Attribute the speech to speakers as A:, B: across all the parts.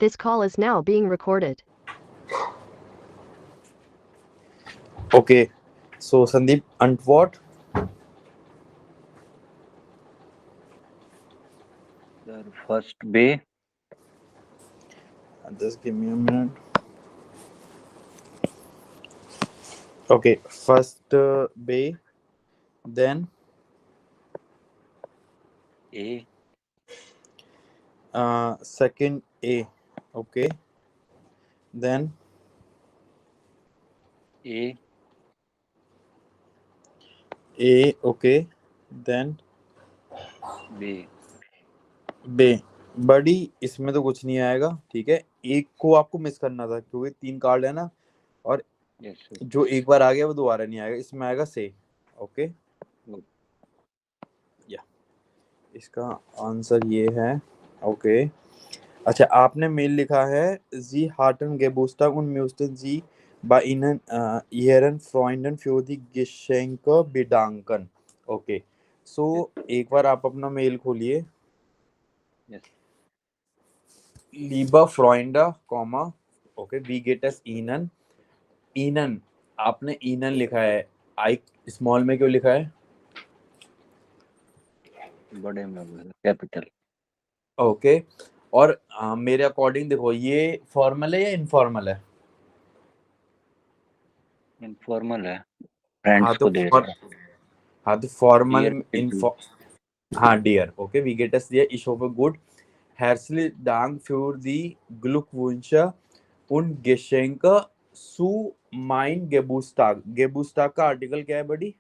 A: This call is now being recorded.
B: Okay, so Sandeep, and what?
C: Sir, first bay,
B: Just give me a minute. Okay, first bay, then
C: A,
B: second A. Okay, then
C: A,
B: A. Okay, then
C: B.
B: बे। बड़ी इसमें तो कुछ नहीं आएगा, ठीक है। एक को आपको मिस करना था क्योंकि 3 कार्ड है ना, और
C: Yes, sir.
B: जो एक बार आ गया वो दोबारा नहीं आएगा। इसमें आएगा से। Okay,
C: Okay.
B: या इसका आंसर ये है। ओके, अच्छा, आपने मेल लिखा है जी Horton गेबुस्टग und müssten Sie bei Ihnen Ihren Freunden für die Geschenke bedanken। Okay, so
C: Yes,
B: एक बार आप अपना मेल खोलिए।
C: yes.
B: Lieber Freunde, comma, okay, वी गेट एस Ihnen। Ihnen, आपने Ihnen लिखा है, आई स्मॉल में क्यों लिखा है?
C: बड़े में होगा कैपिटल।
B: ओके, और मेरे अकॉर्डिंग देखो, ये फॉर्मल है या इनफॉर्मल है?
C: इनफॉर्मल है,
B: हाँ
C: फ्रेंड्स
B: तो
C: को दे रहे हैं।
B: हाँ तो फॉर्मल
C: डियर किटी,
B: इनफॉ हाँ, dear. Okay, wie geht es dir? Ich hoffe gut. Herzlichen Dank für die Glückwünsche und Geschenke zu mein Geburtstag। Geburtstag का आर्टिकल क्या है बड़ी?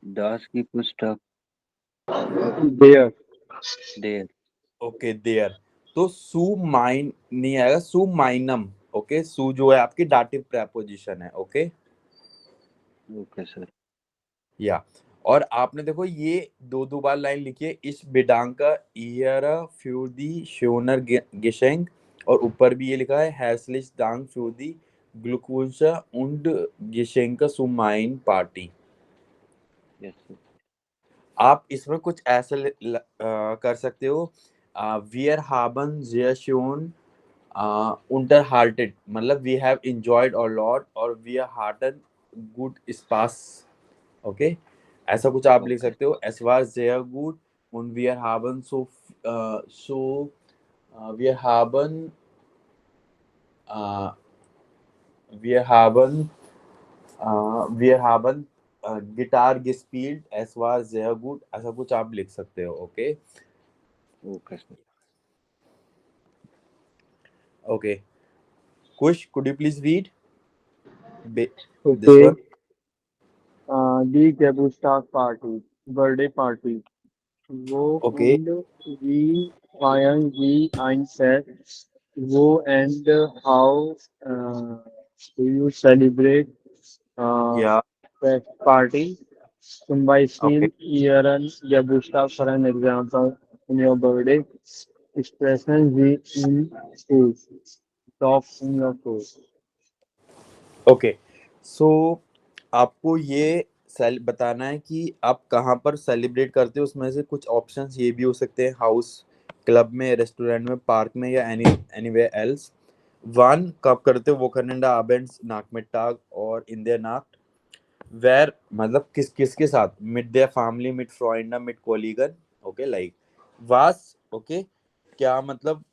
C: दास की पुस्तक,
D: There.
C: There,
B: okay, there. तो सु माइन नहीं आएगा, सु माइनम। ओके, सु जो है आपकी डाटिव प्रेपोजिशन है। Okay,
C: okay sir.
B: या और आपने देखो ये दो बार लाइन लिखी है, इस बेडांका ईयर फ्यूर दी शोनर गेशेंग, और ऊपर भी ये लिखा है हैसलिश दांग फ्यूर दी ग्लूकोज उंड गेशेंक सुमाइन पार्टी।
C: Yes sir.
B: आप इसमें कुछ ऐसे कर सकते हो, वियर हाबन जियाशोन unter halted, मतलब we have enjoyed a lot, और वी आर हार्टन गुड स्पास। ओके, ऐसा कुछ आप लिख
C: ओके,
B: सकते हो। Es war sehr gut und wir haben wir haben äh, wir haben wir haben guitar gespielt, es war sehr gut, ऐसा कुछ आप लिख सकते हो। Okay,
C: okay sir.
B: Okay, Kush, could you please read this
D: Okay.
B: one?
D: Die Geburtstag Birthday Party. Wo
B: Okay,
D: und wie feiern Sie ein Fest? Wo and how do you celebrate uh,
B: yeah,
D: Fest party? Zum
B: okay,
D: Beispiel Ihren Geburtstag, for an example, in your birthday. Expressen Sie in food. Talk in your food.
B: Okay. So आपको ये बताना है कि आप कहाँ पर celebrate करते हो। उसमें से कुछ ऑप्शंस ये भी हो सकते हैं, हाउस, क्लब में, रेस्टोरेंट में, पार्क में, या एनीवेयर एल्स। वन, कब करते हो? वो करनेंडा अबेंड्स नाकमिटाग और इन देयर नाक्ट। वेर, मतलब किस किस के साथ? मिड देयर फैमिली, मिड फ्रेंडा, मिड कोलीगन। ओके, लाइक वास। ओके, क्या मतलब?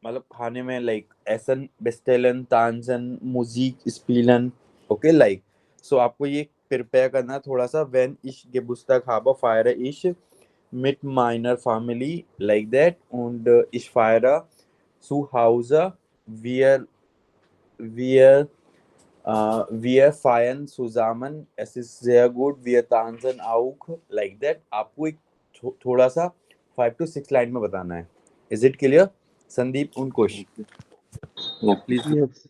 B: मतलब खाने में, लाइक एसन बेस्टेलन तानजन मुजीक स्पीलन। ओके, लाइक सो आपको ये प्रिपेयर करना है थोड़ा सा। When ich Geburtstag habe feiere ich mit meiner Family, like that, und ich feiere zu Hause, wir wir wir feiern zusammen, es ist sehr gut, wir tanzen auch, like that। आपको एक थोड़ा सा 5 to 6 line में बताना है। Is it clear Sandeep उन Kush?
C: Okay, okay
B: please.
C: Sir.
D: Yes.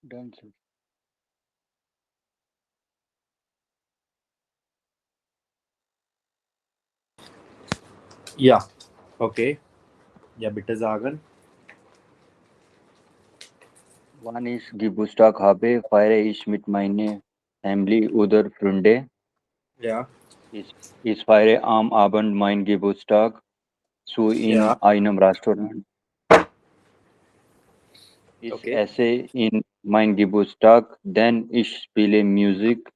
C: Done, sir.
B: Ja, okay. Ja, bitte sagen.
C: Wann ist Geburtstag habe, feiere ich mit meiner Family oder Freunde.
B: Ja,
C: Ich feiere am Abend meinen Geburtstag so in
B: ja,
C: einem Restaurant. Ich
B: okay.
C: esse in mein Geburtstag, denn ich spiele Musik.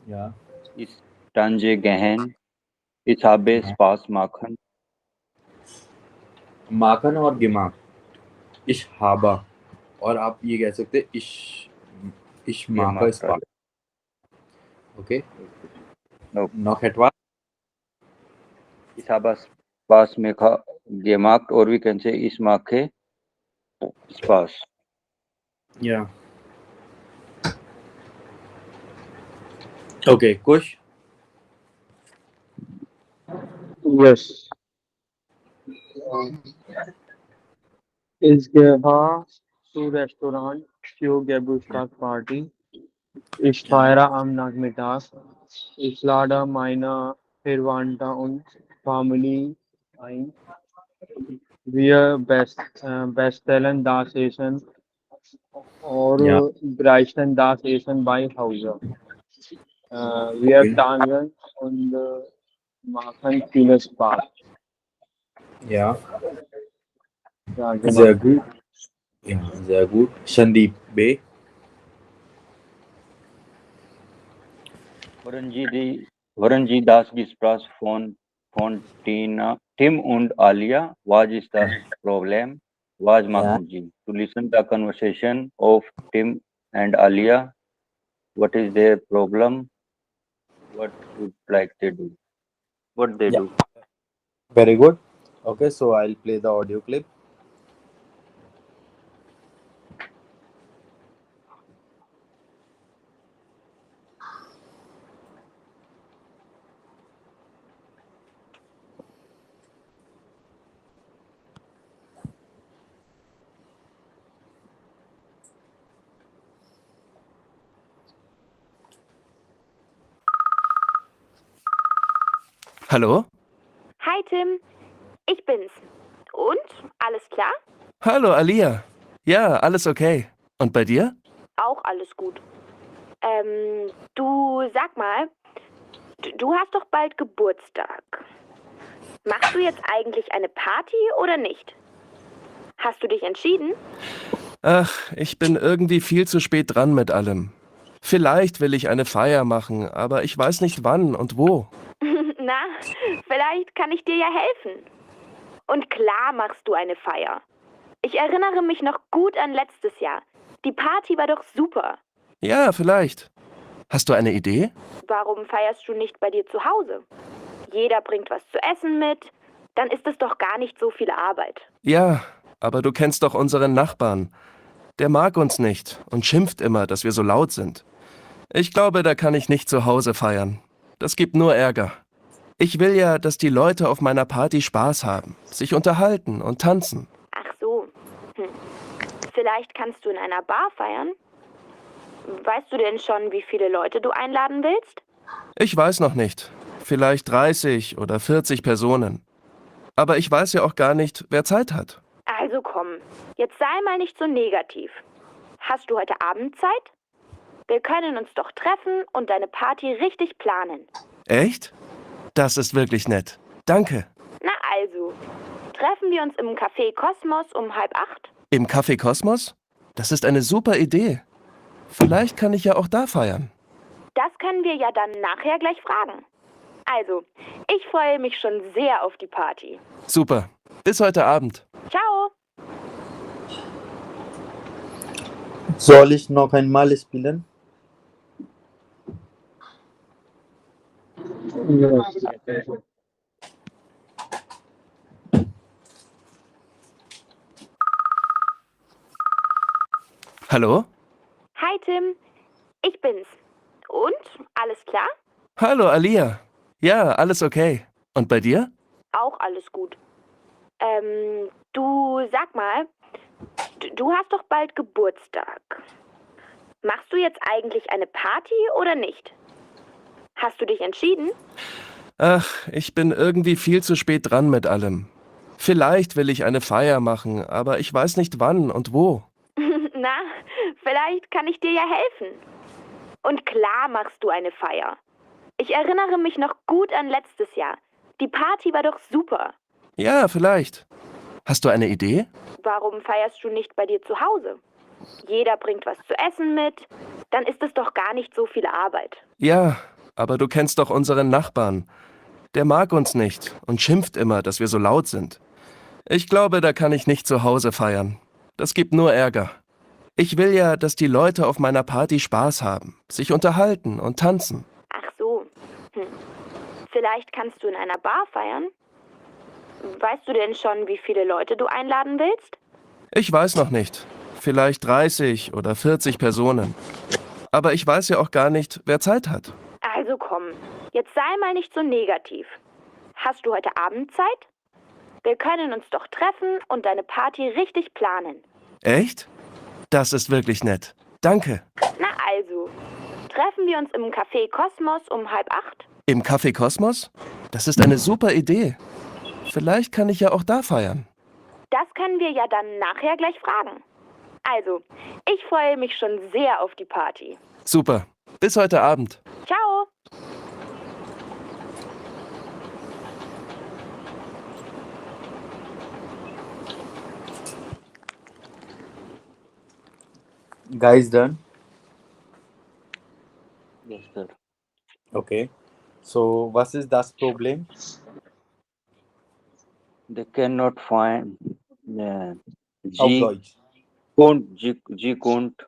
B: Ja,
C: Ich tanze gern. Ich habe Spaß machen.
B: माखन और गिमा इश हाबा और आप ये कह सकते हैं इश माका
C: Gemacht.
B: Spa okay
C: No.
B: noch etwas
C: Ich habe Spaß gemacht, or we can say ich mache Spaß.
B: ja okay kush
D: Yes. Ich gehe zu Restaurant für Geburtstagsparty. Ich feiere am Nachmittag. Ich lade meine Verwandten und Familie ein. Wir bestellen das Essen
B: ja
D: oder bereiten das Essen bei Hause. Wir
B: okay.
D: tanzen und machen viel Spaß.
B: ja
D: Ja, genau.
B: sehr gut ja sehr gut Sandeep B
C: Warenji das Gespräch von Tim und Alia. Was ist das Problem? Was machen Sie? To listen the conversation of Tim and Alia. What is their problem? What would like they do? What they
B: yeah
C: do?
B: very good okay so I'll play the audio clip
E: Hallo?
F: Hi Tim, ich bin's. Und? Alles klar?
E: Hallo, Alia. Ja, alles okay. Und bei dir?
F: Auch alles gut. Du sag mal, du hast doch bald Geburtstag. Machst du jetzt eigentlich eine Party oder nicht? Hast du dich entschieden?
E: Ach, ich bin irgendwie viel zu spät dran mit allem. Vielleicht will ich eine Feier machen, aber ich weiß nicht wann und wo.
F: Na, vielleicht kann ich dir ja helfen. Und klar machst du eine Feier. Ich erinnere mich noch gut an letztes Jahr. Die Party war doch super.
E: Ja, vielleicht. Hast du eine Idee?
F: Warum feierst du nicht bei dir zu Hause? Jeder bringt was zu essen mit. Dann ist es doch gar nicht so viel Arbeit.
E: Ja, aber du kennst doch unseren Nachbarn. Der mag uns nicht und schimpft immer, dass wir so laut sind. Ich glaube, da kann ich nicht zu Hause feiern. Das gibt nur Ärger. Ich will ja, dass die Leute auf meiner Party Spaß haben, sich unterhalten und tanzen.
F: Ach so. Vielleicht kannst du in einer Bar feiern? Weißt du denn schon, wie viele Leute du einladen willst?
E: Ich weiß noch nicht. Vielleicht 30 oder 40 Personen. Aber ich weiß ja auch gar nicht, wer Zeit hat.
F: Also komm, jetzt sei mal nicht so negativ. Hast du heute Abend Zeit? Wir können uns doch treffen und deine Party richtig planen.
E: Echt? Das ist wirklich nett. Danke.
F: Na also, treffen wir uns im Café Kosmos um 7:30?
E: Im Café Kosmos? Das ist eine super Idee. Vielleicht kann ich ja auch da feiern.
F: Das können wir ja dann nachher gleich fragen. Also, ich freue mich schon sehr auf die Party.
E: Super. Bis heute Abend.
F: Ciao!
B: soll ich noch einmal spielen
D: Yes.
E: Hallo?
F: Hi Tim, ich bin's. Und? Alles klar?
E: Hallo, Alia. Ja, alles okay. Und bei dir?
F: Auch alles gut. Du sag mal, du hast doch bald Geburtstag. Machst du jetzt eigentlich eine Party oder nicht? Hast du dich entschieden?
E: Ach, ich bin irgendwie viel zu spät dran mit allem. Vielleicht will ich eine Feier machen, aber ich weiß nicht wann und wo.
F: Na, vielleicht kann ich dir ja helfen. Und klar machst du eine Feier. Ich erinnere mich noch gut an letztes Jahr. Die Party war doch super.
E: Ja, vielleicht. Hast du eine Idee?
F: Warum feierst du nicht bei dir zu Hause? Jeder bringt was zu essen mit. Dann ist es doch gar nicht so viel Arbeit.
E: Ja, aber du kennst doch unseren Nachbarn. Der mag uns nicht und schimpft immer, dass wir so laut sind. Ich glaube, da kann ich nicht zu Hause feiern. Das gibt nur Ärger. Ich will ja, dass die Leute auf meiner Party Spaß haben, sich unterhalten und tanzen.
F: Ach so. Vielleicht kannst du in einer Bar feiern? Weißt du denn schon, wie viele Leute du einladen willst?
E: Ich weiß noch nicht. Vielleicht 30 oder 40 Personen. Aber ich weiß ja auch gar nicht, wer Zeit hat.
F: Also komm, jetzt sei mal nicht so negativ. Hast du heute Abend Zeit? Wir können uns doch treffen und deine Party richtig planen.
E: Echt? Das ist wirklich nett. Danke.
F: Na also, treffen wir uns im Café Kosmos um 7:30?
E: Im Café Kosmos? Das ist eine super Idee. Vielleicht kann ich ja auch da feiern.
F: Das können wir ja dann nachher gleich fragen. Also, ich freue mich schon sehr auf die Party.
E: Super. Bis heute Abend.
F: Ciao!
B: Guys, done?
C: Yes, sir.
B: Okay. So, was ist das Problem?
C: They cannot find
B: Auf
C: G
B: Deutsch.
C: couldn't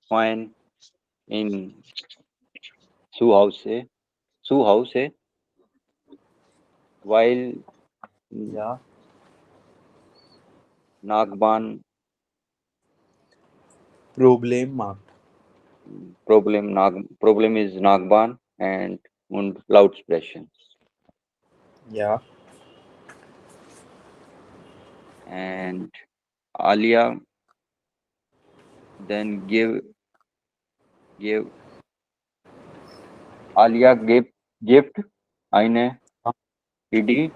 C: find in Suhause while
B: Ja.
C: Nagban problem is Nagban und Lautsprechen.
B: Ja.
C: And Alia then Alia gibt eine Idee.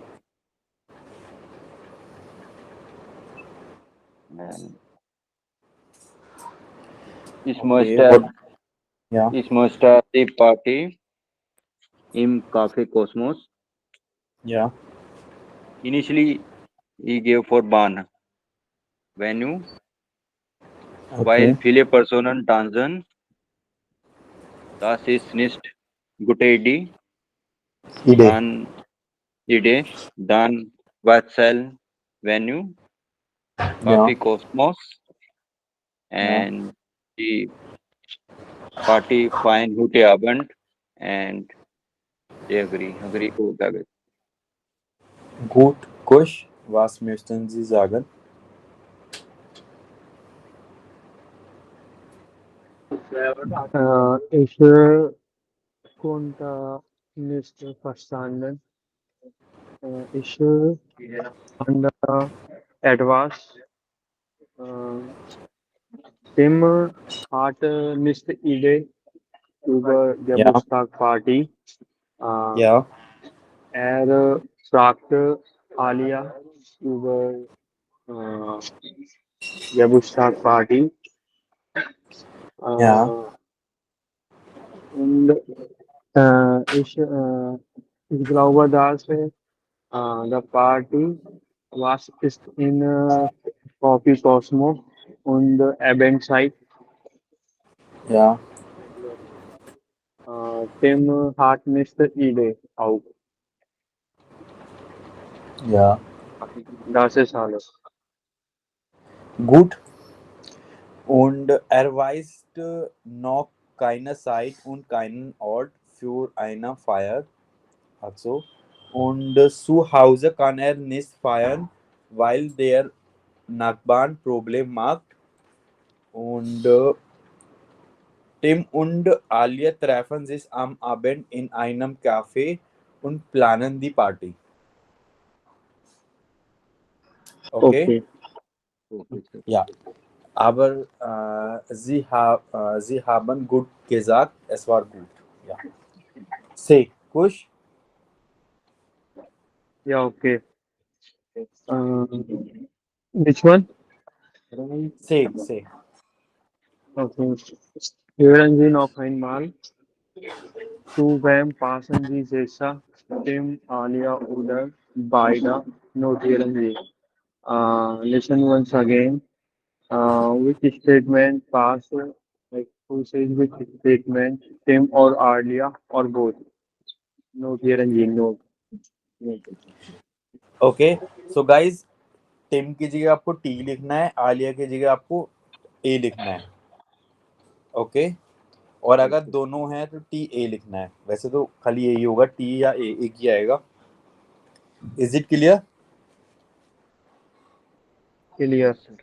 C: Ich möchte die Party im Café Kosmos.
B: Ja.
C: Initially, he gave for Bahn venue, weil
B: Okay.
C: viele Personen tanzen. Das ist nicht gute Idee. Dann Wetzel venue, Café Kosmos, and die Party fine heute Abend, and they agree. Gut, David.
B: Gut, Kusch, was möchten Sie sagen?
D: Ich konnte nicht verstanden. Ich fand etwas. Tim hat nicht Idee über Geburtstagsparty.
B: Ja.
D: Fragte Alia über Geburtstagsparty. Und ich glaube, dass the party was ist in Coffee Cosmos und Event Site.
B: Ja.
D: Tim hat nicht Idee auch.
B: Ja.
D: Das ist alles.
B: Gut. Und weist noch keine Zeit und keinen Ort für eine Feier. Also. Und zu Hause kann nicht feiern, weil der Nachbarn Problem macht. Und Tim und Alia treffen sich am Abend in einem Café und planen die Party. Okay?
C: Okay, sir.
B: Ja. Aber sie haben gut gesagt. Es war gut. Ja. Say, Kush.
D: Yeah, okay. Which one?
B: Say.
D: Okay. Hören Sie noch einmal. Zu wem passen Sie besser? Tim, Alia oder beide? Notieren Sie. Listen once again. Which statement pass? Like who says which statement? Tim or Alia or both? Notieren Sie. Note.
B: Okay. So guys, टिम की जगह आपको T लिखना है, आलिया की जगह आपको ए लिखना है. ओके. और अगर दोनों हैं तो टी ए लिखना है. वैसे तो खाली यही होगा, टी या ए एक ही आएगा. Is it clear?
D: Clear, sir.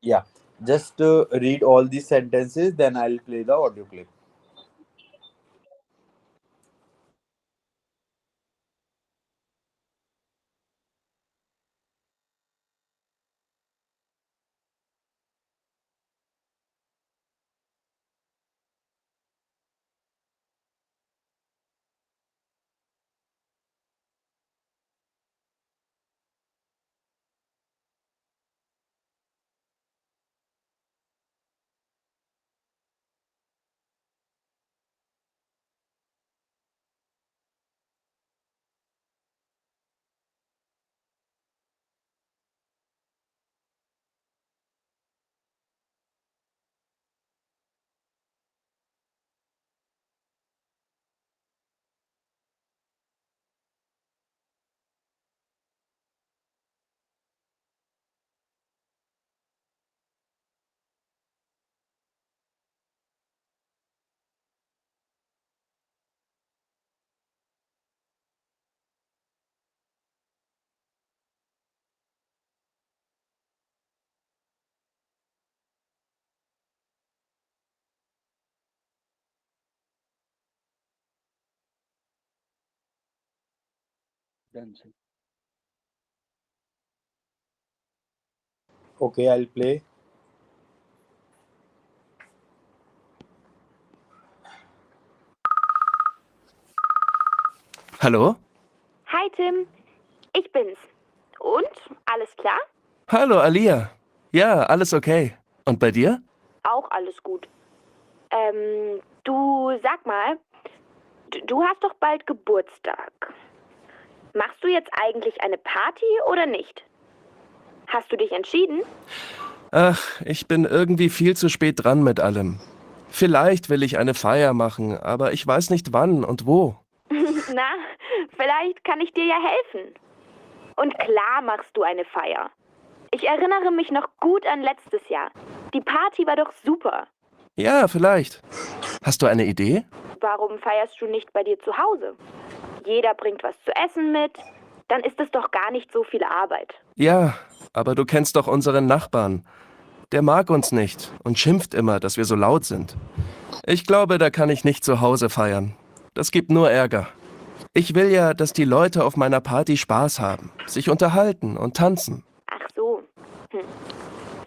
B: Yeah. Just read all these sentences, then I'll play the audio clip.
C: Done, sir.
B: Okay, I'll play.
E: Hallo?
F: Hi Tim, ich bin's. Und? Alles klar?
E: Hallo, Alia. Ja, alles okay. Und bei dir?
F: Auch alles gut. Du sag mal, du hast doch bald Geburtstag. Machst du jetzt eigentlich eine Party oder nicht? Hast du dich entschieden?
E: Ach, ich bin irgendwie viel zu spät dran mit allem. Vielleicht will ich eine Feier machen, aber ich weiß nicht wann und wo.
F: Na, vielleicht kann ich dir ja helfen. Und klar machst du eine Feier. Ich erinnere mich noch gut an letztes Jahr. Die Party war doch super.
E: Ja, vielleicht. Hast du eine Idee?
F: Warum feierst du nicht bei dir zu Hause? Jeder bringt was zu essen mit. Dann ist es doch gar nicht so viel Arbeit.
E: Ja, aber du kennst doch unseren Nachbarn. Der mag uns nicht und schimpft immer, dass wir so laut sind. Ich glaube, da kann ich nicht zu Hause feiern. Das gibt nur Ärger. Ich will ja, dass die Leute auf meiner Party Spaß haben, sich unterhalten und tanzen.
F: Ach so.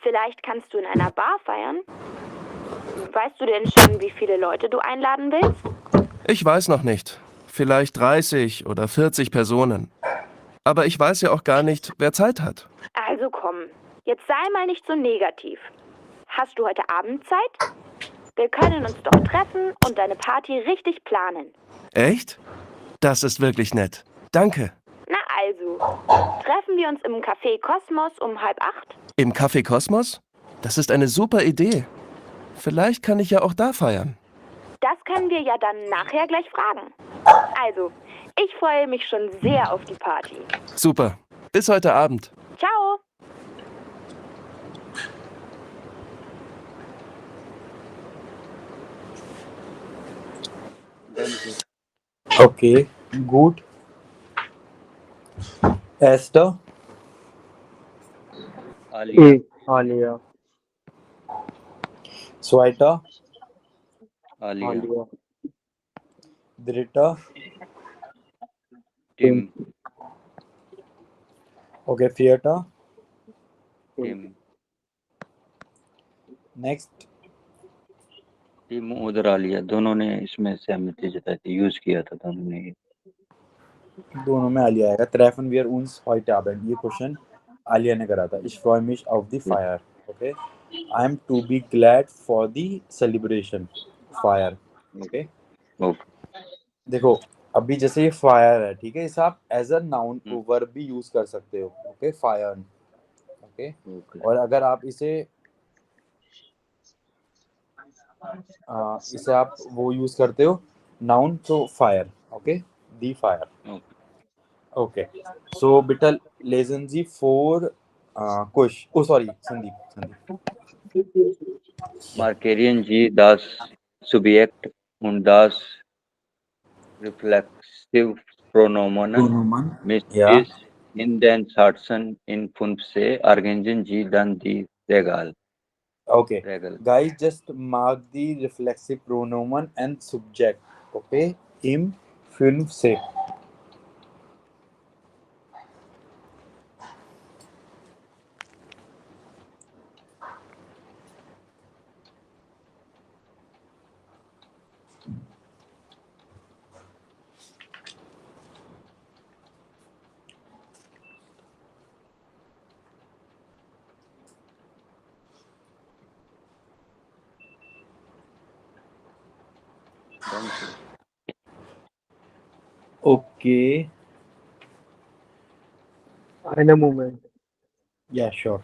F: Vielleicht kannst du in einer Bar feiern? Weißt du denn schon, wie viele Leute du einladen willst?
E: Ich weiß noch nicht. Vielleicht 30 oder 40 Personen. Aber ich weiß ja auch gar nicht, wer Zeit hat.
F: Also komm, jetzt sei mal nicht so negativ. Hast du heute Abend Zeit? Wir können uns doch treffen und deine Party richtig planen.
E: Echt? Das ist wirklich nett. Danke.
F: Na also, treffen wir uns im Café Kosmos um 7:30?
E: Im Café Kosmos? Das ist eine super Idee. Vielleicht kann ich ja auch da feiern.
F: Das können wir ja dann nachher gleich fragen. Also, ich freue mich schon sehr auf die Party.
E: Super. Bis heute Abend.
F: Ciao!
C: Done, sir.
B: Okay, gut. Esther.
C: Alia,
D: Alia.
B: Swaita.
C: Alia,
D: Alia.
B: Drita.
C: Tim,
B: Okay, Fiata.
C: Tim,
B: next
C: team उधर आलिया, दोनों ने इसमें सहमति जताई थी, use किया था दोनों ने ये।
B: दोनों में आलिया आएगा। ट्रेफन वियर उन्स heute Abend, ये क्वेश्चन आलिया ने करा था। Ich freue mich auf die Feier, okay? I am to be glad for the celebration, fire, okay?
C: Okay
B: देखो अभी जैसे ये फायर है, ठीक है, इसे आप एज अ नाउन वर्ब भी यूज कर सकते हो, ओके, फायर, ओके।
C: ओके
B: और अगर आप इसे आप वो यूज करते हो नाउन, तो फायर, ओके, दी फायर,
C: ओके
B: ओके। सो बेटा लेसन जी फोर Kush, oh sorry, Sandeep
C: Markarian G, das Subjekt und das reflexive Pronomen
B: Pronomen,
C: Miss
B: ja,
C: ist in den Sätzen in 5c ergänzen Sie dann die Regel.
B: okay. Guys, just mark the reflexive pronomen and subject, okay, im 5 से। Okay,
D: In a moment.
B: yeah, sure.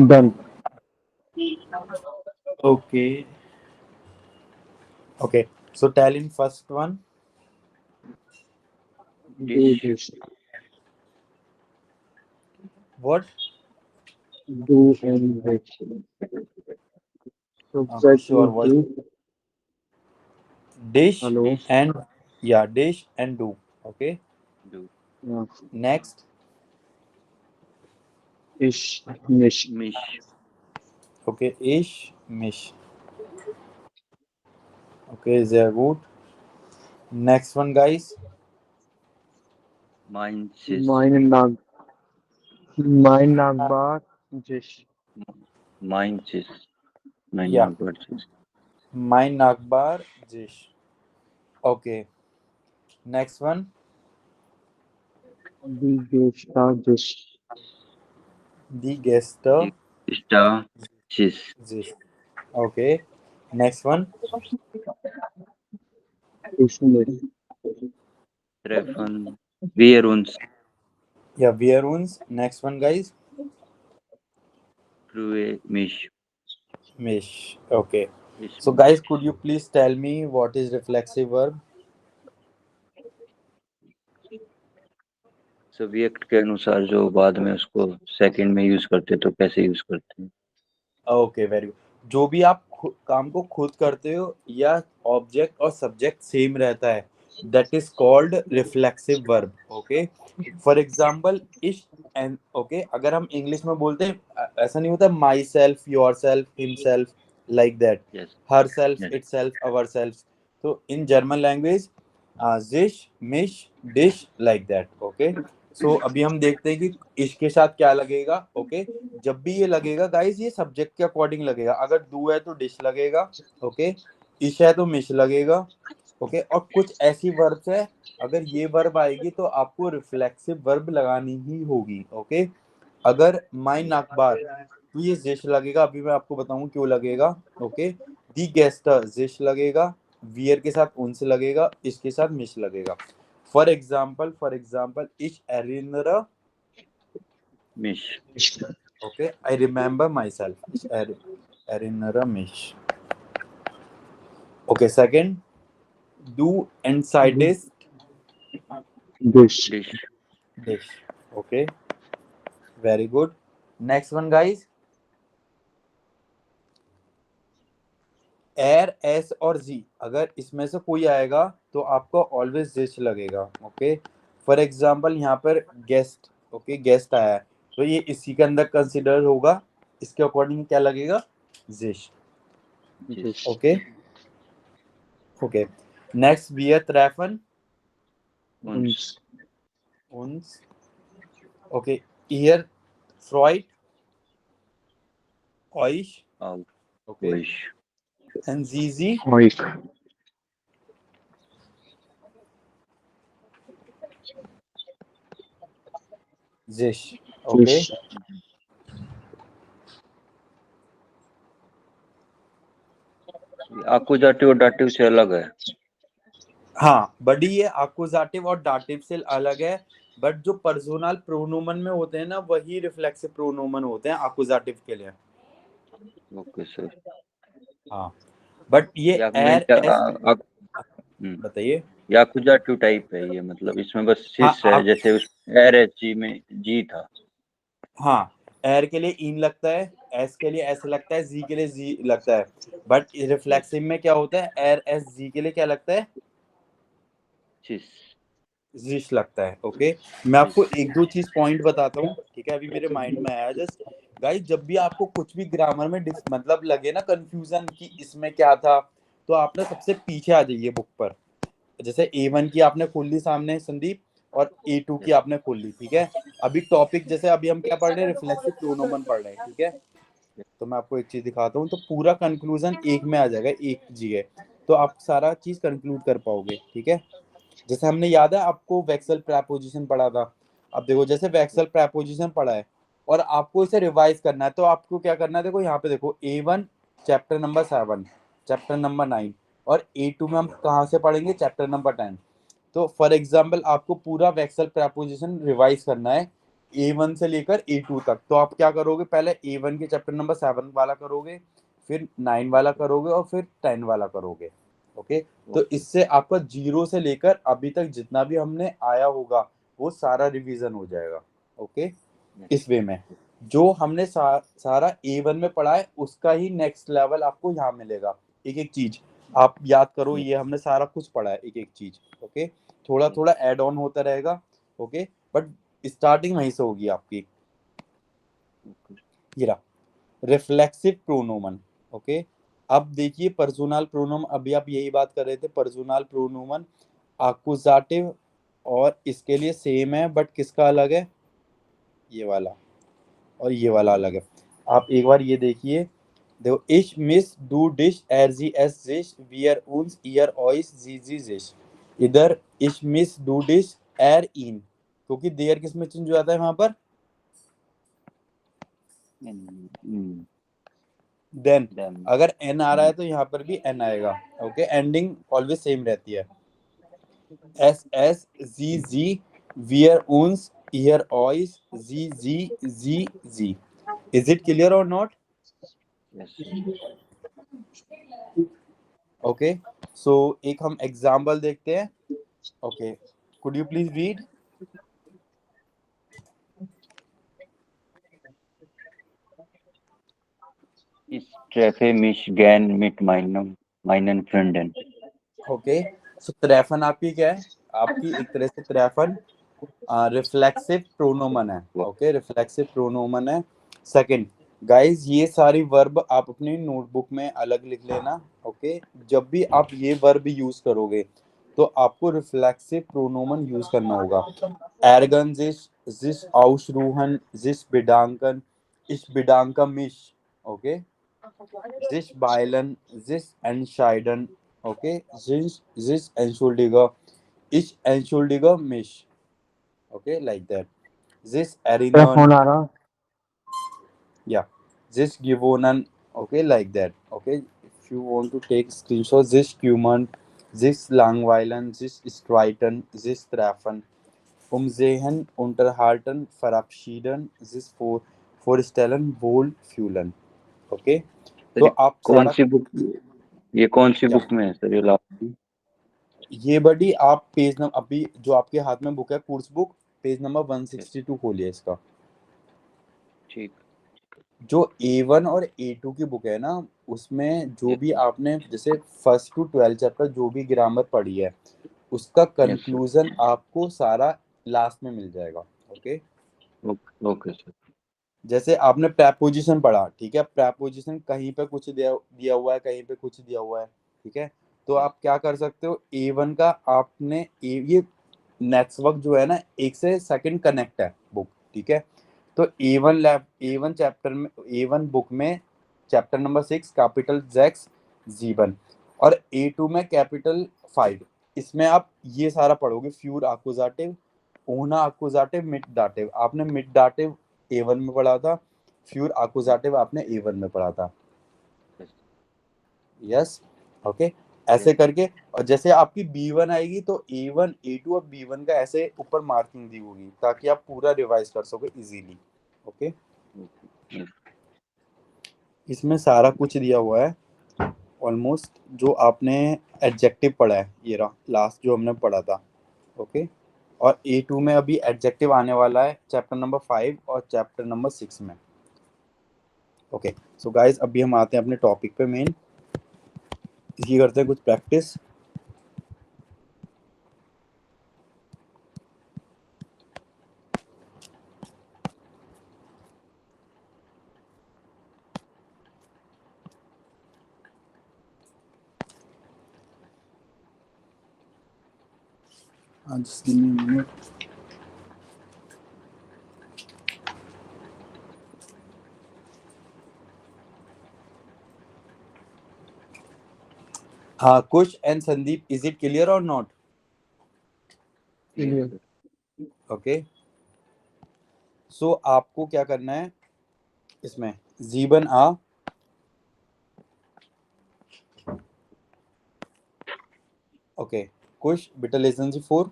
D: Done.
B: Okay, okay. So tell in first one.
D: Do this.
B: What?
D: Do and this. Subject
B: Sure.
D: would
B: What?
D: be
B: Dish
D: hello.
B: and yeah, dish and do. Okay.
C: Do.
D: Yeah.
B: Next,
D: Ish. Nish.
C: Mich,
B: okay, ish, mish. Okay, sehr gut. Next one, guys.
C: Mainzis,
D: Mine nag. Mine nagbar. Jish.
C: Mainzis, mein
B: Yeah,
C: Nachbarzis.
B: my nakbar dish. Okay. Next one,
D: The gesta jish.
B: the guester
C: Ista, Cis,
B: dish. Okay. Next one,
D: Ish nish.
C: Treffen wir uns,
B: yeah, wir uns. Next one, guys,
C: freue mich.
B: mish. Okay.
C: Ich
B: So, guys, could you please tell me what is reflexive verb?
C: Subject के अनुसार जो बाद में उसको second में use करते तो कैसे यूज करते हैं।
B: Okay, very good. जो भी आप काम को खुद करते हो या ऑब्जेक्ट और सब्जेक्ट सेम रहता है, that is called reflexive verb, okay. For example इश एंड, ओके, अगर हम इंग्लिश में बोलते हैं ऐसा नहीं होता myself, yourself, himself, like that,
C: Yes,
B: herself,
C: yes.
B: Itself, ourself. तो इन जर्मन लैंग्वेज जिश, मिश, डिश, लाइक दैट, ओके। सो अभी हम देखते हैं कि इश के साथ क्या लगेगा, ओके। जब भी ये लगेगा गाइस, ये सब्जेक्ट के अकॉर्डिंग लगेगा। अगर डू है तो डिश लगेगा, ओके। इश है तो मिश लगेगा, ओके। और कुछ ऐसी वर्ब्स है, अगर ये वर्ब आएगी तो आपको रिफ्लेक्सिव वर्ब लगानी ही होगी, ओके। अगर माई नाकबार तो ये जिश लगेगा, अभी मैं आपको बताऊं क्यों लगेगा, ओके। दी गेस्टर जिश लगेगा, वियर के साथ उनसे लगेगा, इसके साथ मिश लगेगा। फॉर एग्जाम्पल इश एरिनर,
C: Mich.
B: okay, I remember myself. Erinnere mich. Okay, second, du entscheidest
D: Dish.
C: Dish.
B: dich. Okay, very good. Next one, guys. एर, एस और जी, अगर इसमें से कोई आएगा तो आपको ऑलवेज जिश लगेगा। ओके, फॉर एग्जाम्पल यहाँ पर गेस्ट, ओके गेस्ट आया है तो ये इसी के अंदर कंसिडर होगा, इसके अकॉर्डिंग क्या लगेगा, जिश।
C: जिस
B: okay okay, next wir treffen
C: uns
B: uns, okay, ihr freut euch,
C: auf
B: okay,
C: euch.
B: and sie
D: euch,
B: sich, okay.
D: sich,
C: Accusative और dative से अलग है।
B: हाँ बड़ी, ये अक्यूजेटिव और डाटिव से अलग है, बट जो पर्सोनल प्रोनोमन में होते हैं ना वही रिफ्लेक्सिव प्रोनोमन होते हैं अक्यूजेटिव के लिए।
C: Okay sir.
B: हाँ बट ये
C: या
B: एर, एस,
C: हम्म,
B: बताइए।
C: या accusative टाइप है ये, मतलब इसमें बस
B: हाँ
C: सिस है, जैसे उस RHG में जी था।
B: हाँ, एर के लिए इन लगता है, एस के लिए एस लगता है, जी के लिए जी लगता है, बट रिफ्लेक्सिव में क्या होता है, एर, एस, जी के लिए क्या लगता है,
C: सिस
B: जिश लगता है। ओके, मैं आपको एक दो चीज पॉइंट बताता हूँ, ठीक है, अभी मेरे माइंड में आया जस्ट। गाइस जब भी आपको कुछ भी ग्रामर में मतलब लगे ना कंफ्यूजन कि इसमें क्या था, तो आप ना सबसे पीछे आ जाइए बुक पर। जैसे A1 की आपने खोल ली सामने संदीप, और A2 की आपने खोल ली, ठीक है। अभी टॉपिक जैसे अभी हम क्या पढ़ रहे हैं, रिफ्लेक्सिव प्रोनोमन पढ़ रहे हैं, ठीक है। तो मैं आपको एक चीज दिखाता हूँ, तो पूरा कंक्लूजन एक में आ जाएगा, एक जगह, तो आप सारा चीज कंक्लूड कर पाओगे, ठीक है। जैसे हमने, याद है आपको वेक्सल प्रेपोजिशन पढ़ा था, अब देखो जैसे वेक्सल प्रेपोजिशन पढ़ा है और आपको इसे रिवाइज करना है, तो आपको क्या करना है, देखो यहाँ पे देखो A1 chapter number 7, chapter number 9, और A2 में हम कहाँ से पढ़ेंगे, चैप्टर नंबर 10। तो फॉर एग्जाम्पल आपको पूरा वेक्सल प्रेपोजिशन रिवाइज करना है A1 से लेकर A2 तक, तो आप क्या करोगे, पहले A1 के चैप्टर नंबर 7 वाला करोगे, फिर 9 वाला करोगे, और फिर 10 वाला करोगे। ओके, तो इससे आपका 0 से लेकर अभी तक जितना भी हमने आया होगा वो सारा रिवीजन हो जाएगा। ओके, इस वे में जो हमने सारा A1 में पढ़ा है उसका ही नेक्स्ट लेवल आपको यहाँ मिलेगा। एक एक चीज आप याद करो, ये हमने सारा कुछ पढ़ा है, एक एक चीज। ओके, थोड़ा थोड़ा ऐड ऑन होता रहेगा। ओके, बट स्टार्टिंग वहीं से होगी आपकी। ये रहा रिफ्लेक्सिव प्रोनोमन। ओके, अब देखिए पर्सोनल प्रोनोमन, अभी आप यही बात कर रहे थे, पर्सोनल प्रोनोमन अक्यूजेटिव और इसके लिए सेम है, बट किसका अलग है, ये वाला और ये वाला अलग है। आप एक बार ये देखिए, देखो ich miss du dich er sie es sich wir uns ihr euch sie sie sich, इधर ich miss du dich er ihn, क्योंकि देयर किस में चेंज हो जाता है वहां पर, देन अगर एन आ रहा है तो यहाँ पर भी एन आएगा। ओके, एंडिंग ऑलवेज सेम रहती है, एस एस जी जी वियर उन्स ईयर ऑइस जी जी जी जी। इज इट क्लियर और नॉट? ओके, सो एक हम एग्जाम्पल देखते हैं। Okay, could you please read?
C: Ich treffe mich gern mit meinen Freunden.
B: Okay, so त्रेफन आपकी क्या है, आपकी एक तरह से त्रेफन रिफ्लेक्सिव प्रोनोमन है। ओके, रिफ्लेक्सिव प्रोनोमन है। सेकंड गाइस, ये सारी वर्ब आप अपनी नोटबुक में अलग लिख लेना। ओके, जब भी आप ये वर्ब यूज करोगे तो आपको रिफ्लेक्सिव प्रोनोमन यूज करना होगा। एरगन जिस ausruhen, जिस बिडांकन, इस बिडांका मिश, ओके, जिस बाइलन, जिस एनशाइडन, ओके, जिस entschuldige, ich entschuldige mich, okay, like that, this
D: क्या
B: erinnern,
D: फोन आ रहा?
B: yeah, this gewonnen, okay, like that। okay, if you want to take screenshot, this human, this langweilen, this streiten, this treffen, sehen, unterhalten, verabschieden, this vorstellen, wohlfühlen। okay,
C: sir
B: तो आप
C: कौन
B: सारा
C: सी book, ये कौन सी
B: क्या,
C: book में है sir ये लास्ट?
B: ये बड़ी आप पेज नंबर, अभी जो आपके हाथ में बुक है कोर्स बुक, पेज नंबर 162 खोलिए इसका।
C: ठीक।
B: जो A1 और A2 की बुक है ना, उसमें जो
C: Yes,
B: भी
C: sir.
B: आपने जैसे 1st to 12 चैप्टर जो भी ग्रामर पढ़ी है, उसका
C: Yes, sir.
B: कंक्लूजन आपको सारा लास्ट में मिल जाएगा। Okay,
C: Okay, sir.
B: जैसे आपने प्रेपोजिशन पढ़ा, ठीक है, प्रेपोजिशन कहीं पे कुछ दिया दिया हुआ है, कहीं पे कुछ दिया हुआ है, ठीक है, तो आप क्या कर सकते हो, A1 का आपने ये नेटवर्क जो है ना, एक से सेकंड कनेक्ट है बुक, ठीक है, तो A1 चैप्टर में, A1 बुक में चैप्टर नंबर 6 कैपिटल जैक्स जीवन, और A2 में कैपिटल 5, इसमें आप ये सारा पढ़ोगे, फ्यूर आकुजाटिव, ऊना आकुजाटिव, मिड दाटिव, आपने मिड दाटिव A1 में पढ़ा था, फ्यूर आकुजाटिव आपने A1 में पढ़ा था।
C: Yes,
B: यस, ओके,
C: yes,
B: ऐसे
C: sir.
B: करके, और जैसे आपकी B1 आएगी तो A1 A2 और B1 का ऐसे ऊपर मार्किंग दी होगी, ताकि आप पूरा रिवाइज कर सको इजीली। Okay,
C: Okay. Yes.
B: इसमें सारा कुछ दिया हुआ है ऑलमोस्ट, जो आपने एडजेक्टिव पढ़ा है, ये रहा लास्ट जो हमने पढ़ा था। ओके, और A2 में अभी एडजेक्टिव आने वाला है चैप्टर नंबर 5 और चैप्टर नंबर 6 में। ओके, सो गाइस अभी हम आते हैं अपने टॉपिक पे मेन, इसकी करते हैं कुछ प्रैक्टिस। हाँ, just give me a minute. हाँ, Kush and Sandeep, is it clear और not?
C: Yes,
D: Clear.
C: sir.
B: Okay, so आपको क्या करना है इसमें, जीवन आ, ओके, कुश बिटा लेसन जी 4,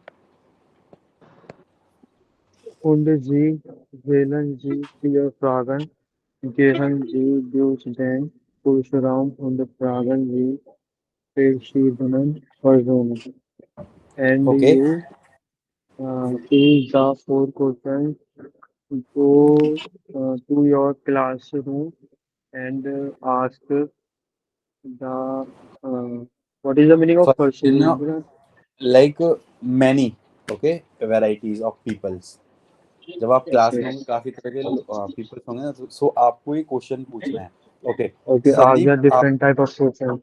D: Und sie wählen sie vier Fragen, gehen sie durch den Kursraum und fragen sie verschiedenen Personen. And
B: okay,
D: you fill the four questions, go to your classroom and ask the what is the meaning of
B: first
D: perseverance?
B: Like many, okay, varieties of peoples, जब आप class में
D: Okay,
B: होंगे काफी तरह के peoples होंगे ना, तो सो आपको ये क्वेश्चन पूछना है। Okay,
D: okay, ask
B: Sandeep
D: the
B: आप,
D: different type of questions.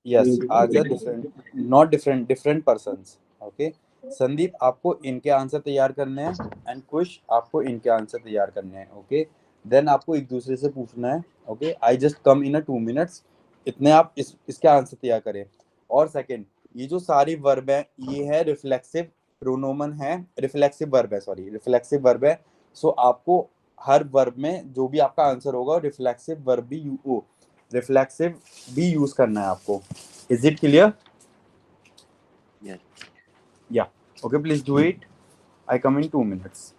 B: Yes, आज different, not different, different persons. Okay, Sandeep आपको इनके आंसर तैयार करने हैं, एंड कुश आपको इनके आंसर तैयार करने हैं। ओके, देन आपको एक दूसरे से पूछना है। Okay, I just come in 2 minutes, इतने आप इसके आंसर तैयार करें। और सेकंड, ये जो सारी वर्ब है, ये है रिफ्लेक्सिव प्रोनोमन है, रिफ्लेक्सिव वर्ब है, सॉरी रिफ्लेक्सिव वर्ब है। सो आपको हर वर्ब में जो भी आपका आंसर होगा, रिफ्लेक्सिव वर्ब भी रिफ्लेक्सिव भी यूज करना है आपको। Is it clear?
C: Yes.
B: या, okay, please do it, I come in 2 minutes.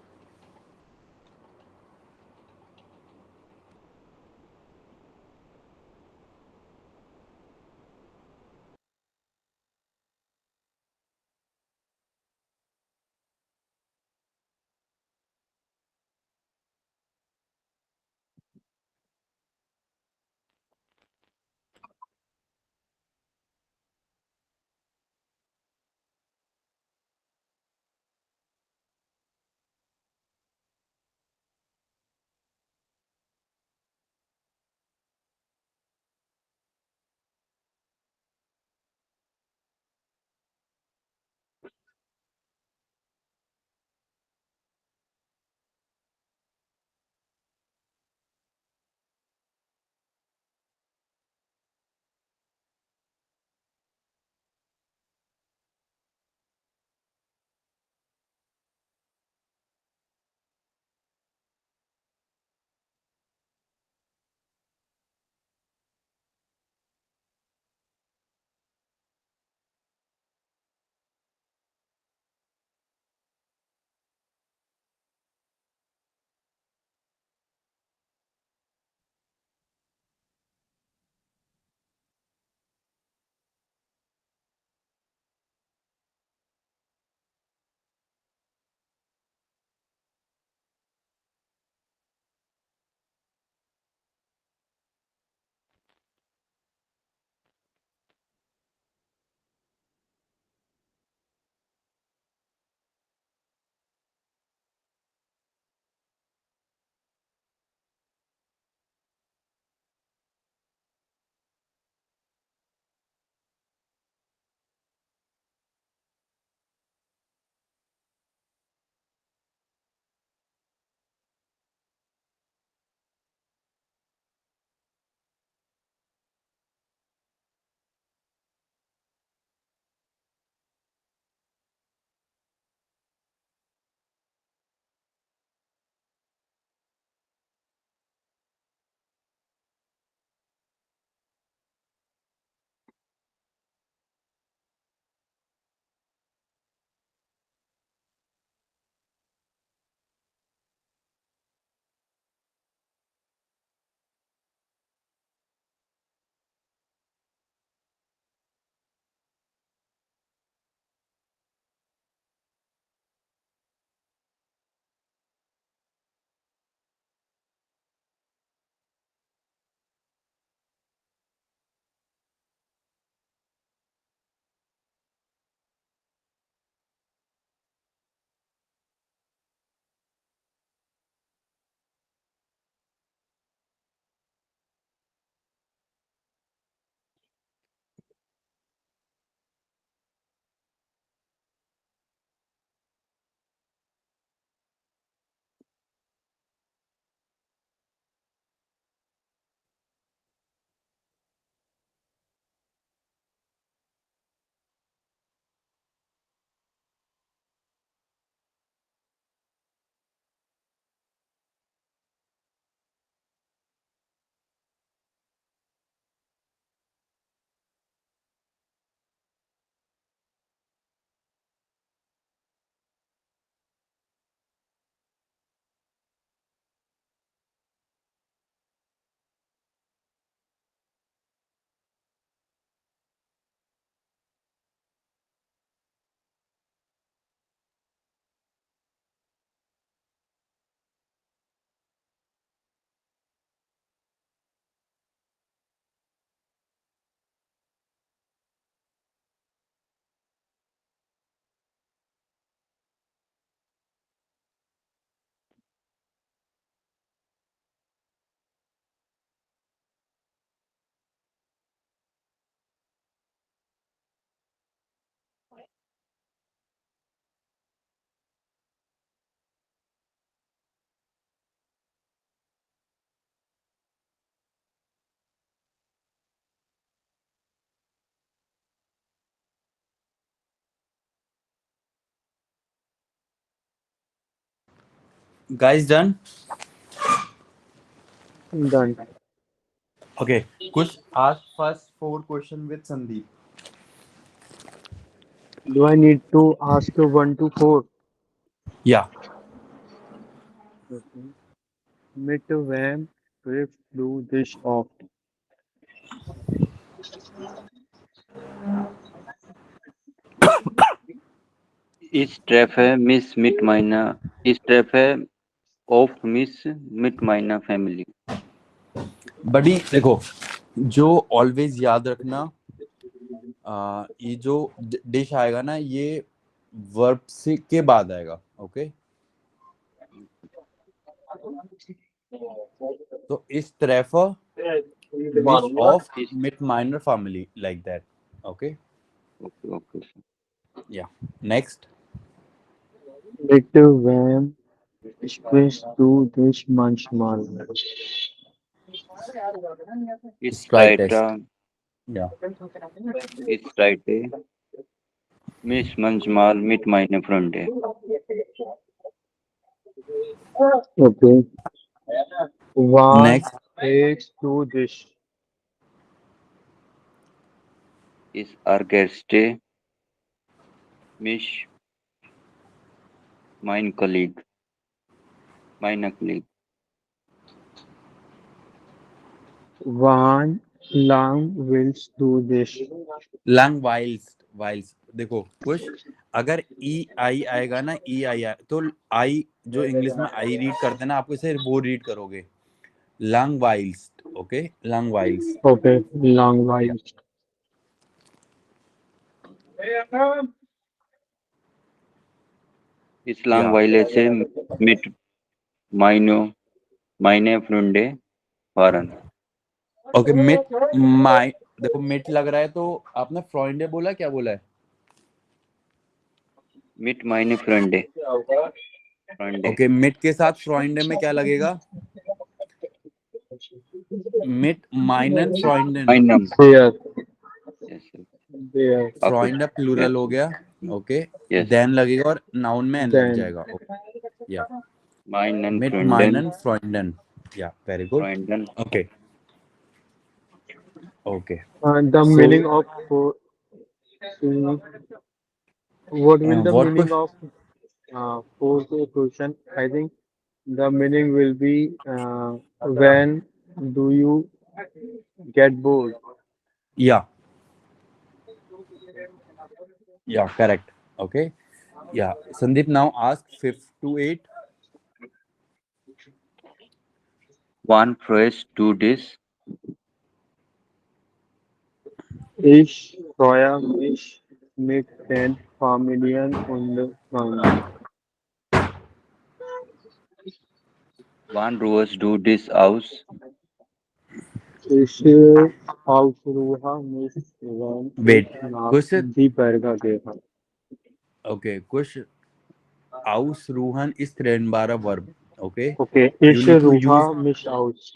B: Guys, done?
D: Done.
B: Okay. Kush, ask first 4 questions with Sandeep.
D: Do I need to ask 1 to 4?
B: Yeah.
D: Okay. Mit wem triffst du dich oft?
C: Ich treffe mich mit meiner, ich treffe oft mich mit meiner Family.
B: बड़ी देखो, जो always याद रखना, ये जो dish आएगा ना, ये वर्ब से के बाद आएगा. ओके, तो इस ट्रेफर मिस ऑफ
C: Ist,
B: मिट minor family like that. Okay,
C: okay, sir.
B: या next.
D: Mit wem sprichst du dich manchmal?
C: Ich
B: Strike test.
C: streite,
B: या
C: ich streite mich manchmal mit meiner Freunde.
D: Okay. Wann
B: next.
D: trägst du dich?
C: Ich ärgere mich mein Kollege, meiner Kollege.
D: Wann lang willst du dich?
B: लैंग वाइल्स. देखो कुछ, अगर ई आई आएगा ना, ई आई तो आई जो इंग्लिश में आई रीड करते हैं ना, आपको इसे वो रीड करोगे, लैंग वाइल्स. ओके, लैंग वाइल्स.
D: Okay. Langweilig.
C: Ich langweile mit meine Freunde fahren.
B: Okay, मिट माई. देखो मिट लग रहा है, तो आपने फ्रॉइंडे बोला, क्या बोला है?
C: Mit meine Freunde. Freunde.
B: Okay, मिट के साथ फ्रॉइंडे में क्या लगेगा? मिट माइनन फ्रॉइंडन.
C: Meinem.
D: There.
C: Yes, sir.
D: There.
C: Okay.
B: फ्रॉइंडा प्लूरल हो गया. Okay,
C: Yes.
B: देन लगेगा और नाउन में एन लग
D: Then.
B: जाएगा. या
C: Meinen
B: मिट
C: Freunden.
B: माइनन फ्रॉइंडन. या very good.
C: Freunden.
B: Okay. Okay,
D: The
B: So-
D: meaning of what will the
B: what
D: meaning of fourth question? I think the meaning will be when do you get bored?
B: Yeah. Yeah, correct. Okay. Yeah. Sandeep, now ask 5 to 8.
C: One phrase to this.
D: Ich freue mich mit den Familien und Freunden.
C: Wann ruhst du this aus?
D: Ich ausruhe mich, wenn
B: Wait,
D: ich nach
B: question-
D: die Berge gehe.
B: Okay. Kush aus ruhan is trendbara verb. Okay.
D: Okay,
B: You
D: ich
B: need to
D: ruhe
B: use-
D: mich aus.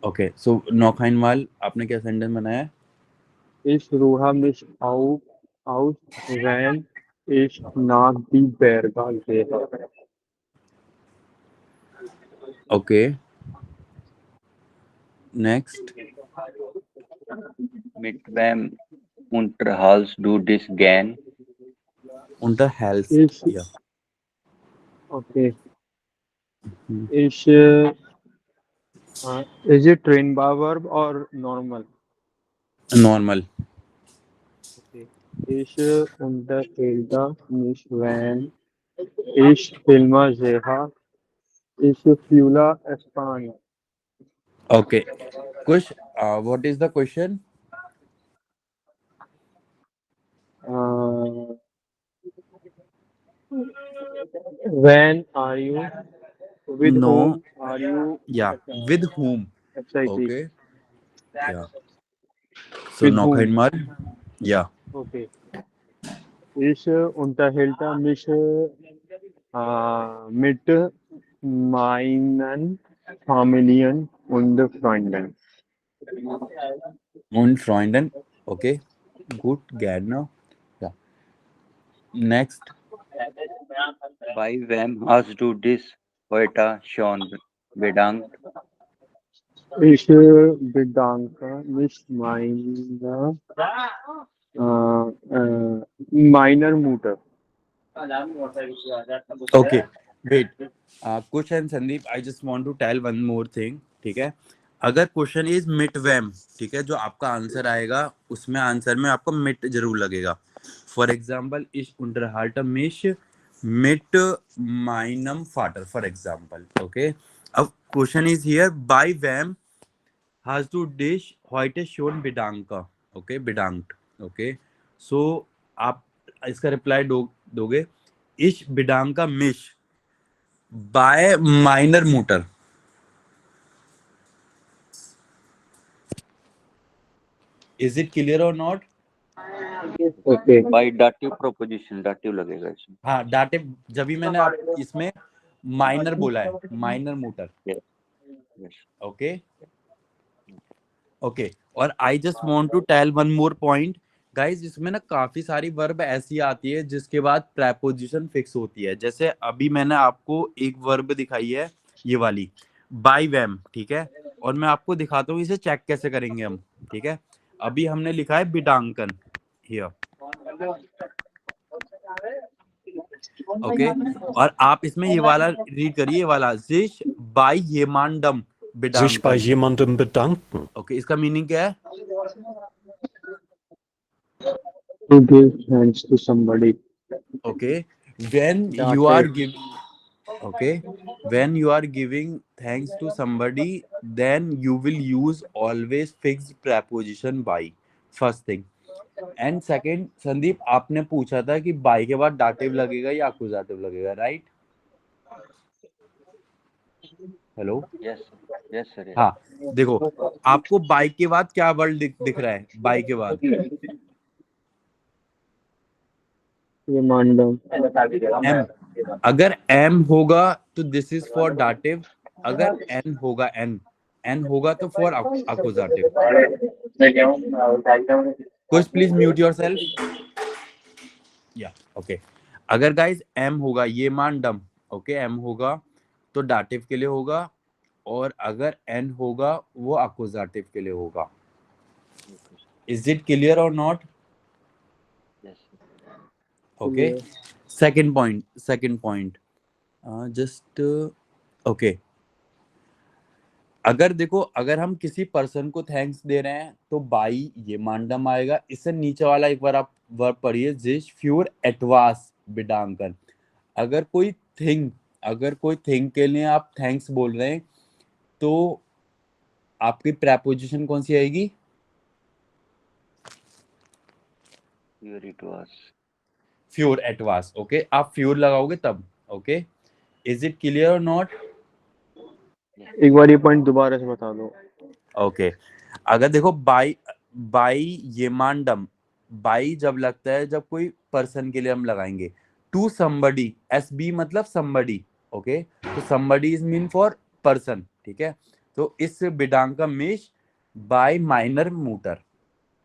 B: Okay. So नौखाइनवाल, आपने क्या sentence बनाया?
D: Ich ruhe mich aus, wenn ich nach die Berge gehe.
B: Okay. Next.
C: Mit wem unterhältst du dich gern?
B: Unterhältst.
D: Ich,
B: Ja.
D: okay.
B: Hmm.
D: Ich, is it train by verb or normal?
B: Normal.
D: Okay. Ich unterhalte mich, wenn ich Filme sehe. Ich fühle Spanisch.
B: Okay. Kush, what is the question?
D: When are you? With
B: No.
D: whom are you
B: Yeah. With whom?
D: excited?
B: Okay. Yeah. So
D: With whom?
B: नौखाइनवाल. Yeah.
D: Okay. Ich unterhalte mich mit meinen Familien und Freunden.
B: Und Freunden. Okay. Good. Gärtner. Yeah. Next.
C: By wem hast du dies heute schon bedankt?
D: Ich bedanke mich meiner Mutter.
B: Okay, wait. Question Sandeep, I just want to tell one more thing. ठीक है, अगर question is मिट वैम, ठीक है, जो आपका answer आएगा उसमें आंसर में आपको मिट जरूर लगेगा. फॉर एग्जाम्पल इश unterhalte mich mit meinem Vater, for example. Okay, अब क्वेश्चन इज हियर बाय वैम hast du dich heute schon bedankt. Okay, bedankt. Okay, so आप इसका रिप्लाई दोगे ich bedanke mich by meiner Mutter. Is it clear or not?
D: Okay.
C: By dative proposition, dative लगेगा इसमें.
B: हाँ, dative जब भी मैंने आप इसमें माइनर बोला है, माइनर मोटर.
C: Yes.
B: ओके ओके, और I just want to tell one more point guys, इसमें ना काफी सारी वर्ब ऐसी आती है जिसके बाद प्रेपोजिशन फिक्स होती है. जैसे अभी मैंने आपको एक वर्ब दिखाई है, ये वाली बाय वैम, ठीक है, और मैं आपको दिखाता हूँ इसे चेक कैसे करेंगे हम. ठीक है, अभी हमने लिखा है बिडांकन हियर. ओके, और आप इसमें ये वाला रीड करिए, ये वाला जिश बाय येमांडम
G: Sich bei
B: बिडांकन.
G: jemandem bedanken.
B: ओके, इसका मीनिंग क्या है?
D: To give thanks to somebody.
B: Okay, when you are giving, okay, when you are giving thanks to somebody, then you will use always fixed preposition by, first thing. And second, Sandeep आपने पूछा था कि by के बाद dative लगेगा या accusative लगेगा, right? Hello,
C: Yes, yes sir. Yes.
B: हाँ, देखो आपको by के बाद क्या वर्ड दिख रहा है? by के बाद
D: Yemandam.
B: m. अगर m होगा तो दिस इज फॉर डाटिव, अगर n होगा n होगा तो फॉर accusative. कुछ प्लीज म्यूट योरसेल्फ. या ओके, अगर गाइस m होगा ये मान डम, ओके, m होगा तो डाटिव के लिए होगा, और अगर n होगा वो accusative के लिए होगा. इज इट क्लियर और not?
C: Yes.
B: Okay, second point just okay, अगर देखो अगर हम किसी पर्सन को थैंक्स दे रहे हैं तो बाई ये मांडम आएगा. इससे नीचे वाला एक बार आप वर्ब पढ़िए, जिस फ्यूर एटवास बिडांकन. अगर कोई थिंग के लिए आप थैंक्स बोल रहे हैं तो आपकी प्रेपोजिशन कौन सी आएगी?
C: Here it was.
B: फ्यूर एटवास. ओके, आप फ्यूर लगाओगे तब. ओके, इज इट क्लियर और नॉट?
D: एक बार ये पॉइंट दोबारा से बता दो.
B: ओके, अगर देखो बाई ये मांडम, बाई जब लगता है जब कोई पर्सन के लिए हम लगाएंगे. टू समबडी, एस बी मतलब समबडी. ओके, तो somebody is mean for person. ठीक है, तो इस बिडांका मिश बाय माइनर मोटर.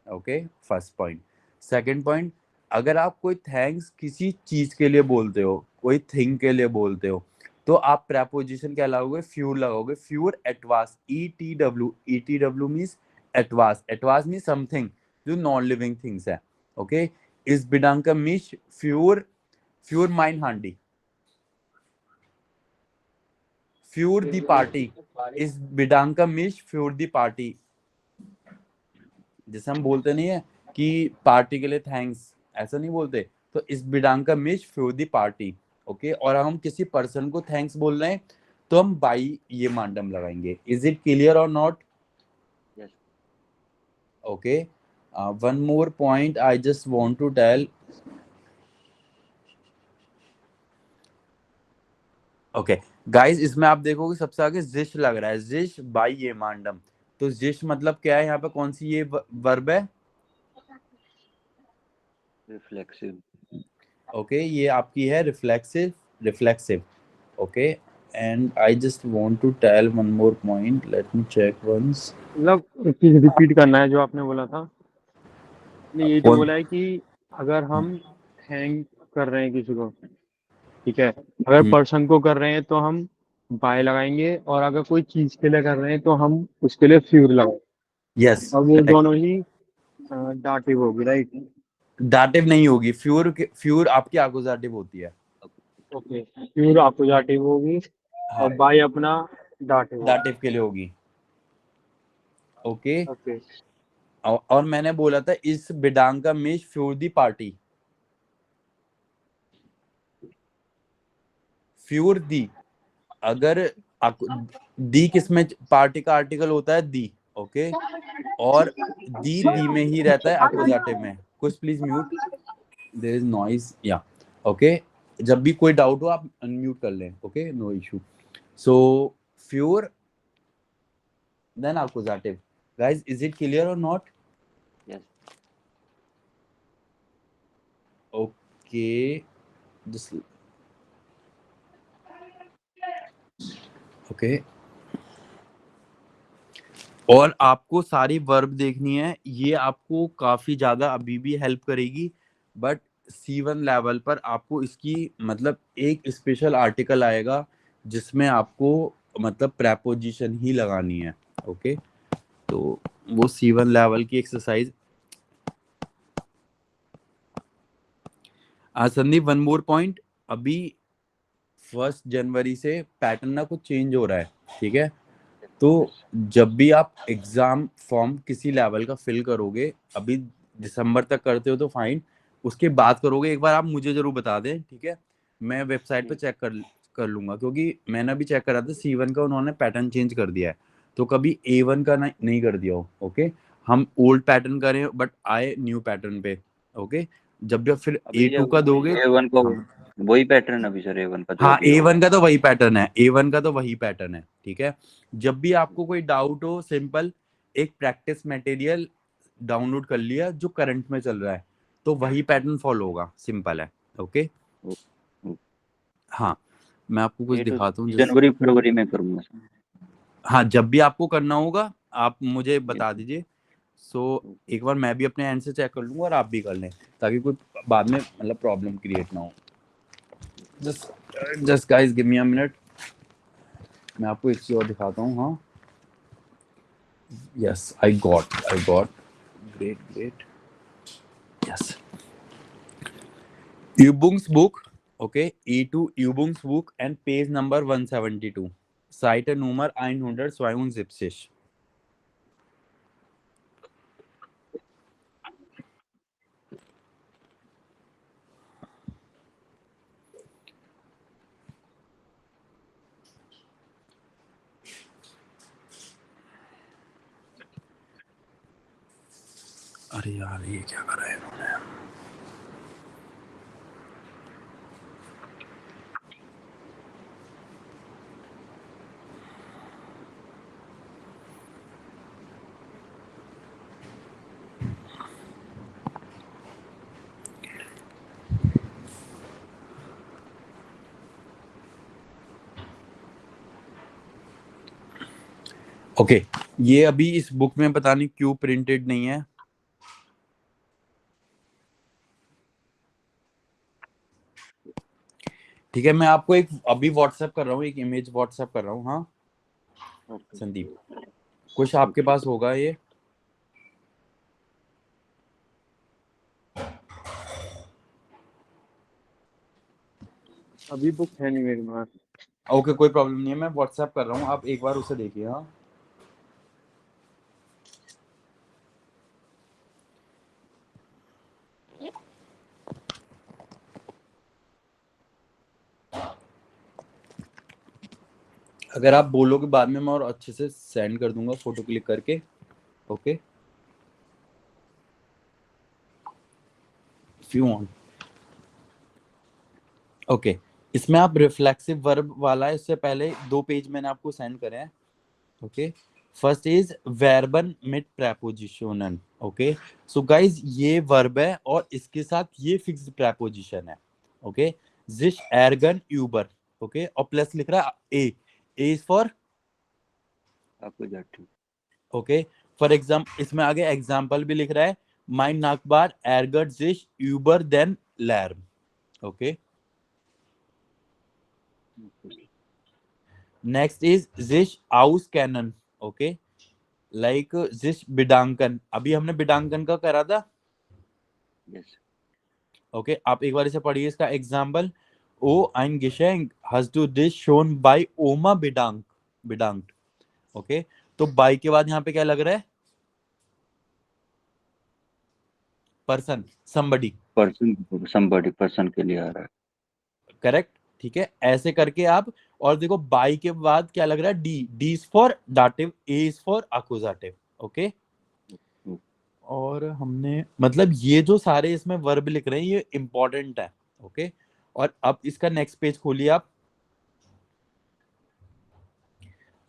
B: Okay, first point. Second point, अगर आप कोई थैंक्स किसी चीज के लिए बोलते हो, कोई थिंग के लिए बोलते हो, तो आप प्रेपोजिशन क्या लगाओगे? फ्यूर लगाओगे. फ्यूर एटवास, ETW मींस एटवास. एटवास मींस समथिंग जो नॉन लिविंग थिंग्स है. ओके, इस बिडांका मिश फ्यूर माइन हांडी. फ्यूर दी पार्टी, इस बिडांका मिश फ्यूर दी पार्टी. जैसे हम बोलते नहीं है कि पार्टी के लिए थैंक्स, ऐसा नहीं बोलते. तो इस बिडांका मिश फ्यूर दी पार्टी. ओके, और हम किसी पर्सन को थैंक्स बोल रहे हैं तो हम बाई ये मांडम लगाएंगे. इज इट क्लियर और not?
C: Yes.
B: Okay, one more point I just want to tell. Okay guys, इसमें आप देखोगे सबसे आगे जिश लग रहा है, जिश बाई ये मांडम. तो जिश मतलब क्या है? यहाँ पे कौन सी ये वर्ब है?
C: Reflexive.
B: ओके, ये आपकी है reflexive. Okay, and I just want to tell one more point, let me check once.
D: मतलब एक चीज रिपीट करना है जो आपने बोला था. नहीं, ये जो
B: कौन?
D: बोला है कि अगर हम थैंक कर रहे हैं किसी को ठीक है। अगर
B: हम्म,
D: पर्सन को कर रहे हैं तो हम बाय लगाएंगे, और अगर कोई चीज के लिए कर रहे हैं तो हम उसके लिए फ्यूर लगाएंगे।
B: यस
D: और वो
B: करेक्ट।
D: दोनों ही डाटिव होगी, राइट?
B: दाटिव नहीं होगी, फ्यूर आपकी आकुजाटिव होती है।
D: ओके, फ्यूर अपोजिटिव होगी
B: हाँ,
D: और बाय अपना डाटिव होगा।
B: दाटिव के लिए होगी। ओके।
D: ओके।
B: और मैंने बोला था इस बिडांगा में फ्यूर दी पार्टी, फ्यूर दी। अगर दी किसमें पार्टी का आर्टिकल होता है, दी। ओके। और दी में ही रहता है अकुजाटिव में। कुछ please mute, there is noise या। ओके। जब भी कोई डाउट हो आप अनम्यूट कर लें। Okay, no issue. सो फ्यूर देन accusative. Guys, is it clear or not?
C: Yes.
B: Okay, just okay. और आपको सारी वर्ब देखनी है, ये आपको काफी ज्यादा अभी भी हेल्प करेगी, बट C1 लेवल पर आपको इसकी मतलब एक स्पेशल आर्टिकल आएगा जिसमें आपको मतलब प्रेपोजिशन ही लगानी है। ओके, तो वो C1 लेवल की exercise. Sandeep, one more point. अभी 1 जनवरी से पैटर्न ना कुछ चेंज हो रहा है, ठीक है? तो जब भी आप एग्जाम फॉर्म किसी लेवल का फिल करोगे, अभी दिसंबर तक करते हो तो फाइन, उसके बाद करोगे एक बार आप मुझे जरूर बता दें, ठीक है? मैं वेबसाइट पे चेक कर लूंगा, क्योंकि मैंने भी चेक करा था C1 का उन्होंने पैटर्न चेंज कर दिया है, तो कभी A1 का नहीं कर दिया हो। ओके, हम ओल्ड पैटर्न करें बट आए न्यू पैटर्न पे। ओके, जब भी आप फिर
C: अभी
B: A2 का दोगे।
C: A1 का
B: हाँ,
C: वही पैटर्न अभी सर, A1 का जो
B: हाँ,
C: अभी होगा।
B: A1 का तो वही पैटर्न है, A1 का तो वही पैटर्न है, ठीक है? जब भी आपको कोई डाउट हो, सिंपल एक प्रैक्टिस मटेरियल डाउनलोड कर लिया जो करंट में चल रहा है, तो वही पैटर्न फॉलो होगा, सिंपल है। ओके। हाँ, मैं आपको कुछ
C: ये तो
B: दिखाता हूँ
C: जनवरी फरवरी में करूंगा सर।
B: हाँ, जब भी आपको करना होगा आप मुझे बता दीजिए। सो एक बार मैं भी अपने एंड से चेक कर लूंगा और आप भी कर लें, ताकि कोई बाद में मतलब प्रॉब्लम क्रिएट ना हो। Just guys give me a minute, मैं आपको एक चीज और दिखाता हूँ। हाँ, yes, I got great, yes. Übungsbuch book, okay, E2 Übungsbuch and page number 172, Seite Nummer 172। अरे यार, ये क्या कर रहे हैं इन्होंने? ओके, ये अभी इस बुक में पता नहीं क्यों प्रिंटेड नहीं है। ठीक है, मैं आपको एक अभी व्हाट्सएप कर रहा हूँ, एक इमेज व्हाट्सएप कर रहा हूँ। हाँ संदीप, कुछ आपके पास होगा ये?
D: अभी बुक है नहीं मेरे पास।
B: ओके, कोई प्रॉब्लम नहीं है, मैं व्हाट्सएप कर रहा हूँ, आप एक बार उसे देखिए। हाँ, अगर आप बोलोगे बाद में मैं और अच्छे से सेंड कर दूंगा फोटो क्लिक करके। Okay, if you want. Okay, इसमें आप रिफ्लेक्सिव वर्ब वाला है, इससे पहले 2 पेज मैंने आपको सेंड करे हैं। ओके, फर्स्ट इज वर्बन मिड प्रेपोजिशनन। ओके, सो गाइस ये वर्ब है और इसके साथ ये फिक्स्ड प्रेपोजिशन है। ओके, जिश एर्गन यूबर। ओके, और प्लस लिख रहा है ए इज फॉर।
C: आपको जाती
B: ओके, फॉर एग्जाम्पल इसमें आगे एग्जाम्पल भी लिख रहा है, माइन नाकबार एर्गट जिश यूबर देन लर्म। ओके, नेक्स्ट इज जिश आउस कैनन, ओके, लाइक जिश बिडांकन, अभी हमने बिडांकन का करा था,
C: Yes.
B: ओके आप एक बार इसे पढ़िए इसका एग्जाम्पल, ओ ein Geschenk hast du dich schon bei Oma bedankt, okay, तो बाई के बाद यहाँ पे क्या लग रहा है, पर्सन, somebody,
C: Somebody person के लिए आ रहा है.
B: करेक्ट, ठीक है, ऐसे करके आप, और देखो बाई के बाद क्या लग रहा है, डी इज फॉर डाटिव, ए इज फॉर अकुजाटिव, ओके, और हमने मतलब ये जो सारे इसमें वर्ब लिख रहे हैं ये इंपॉर्टेंट है, ओके, और अब इसका नेक्स्ट पेज खोलिए आप,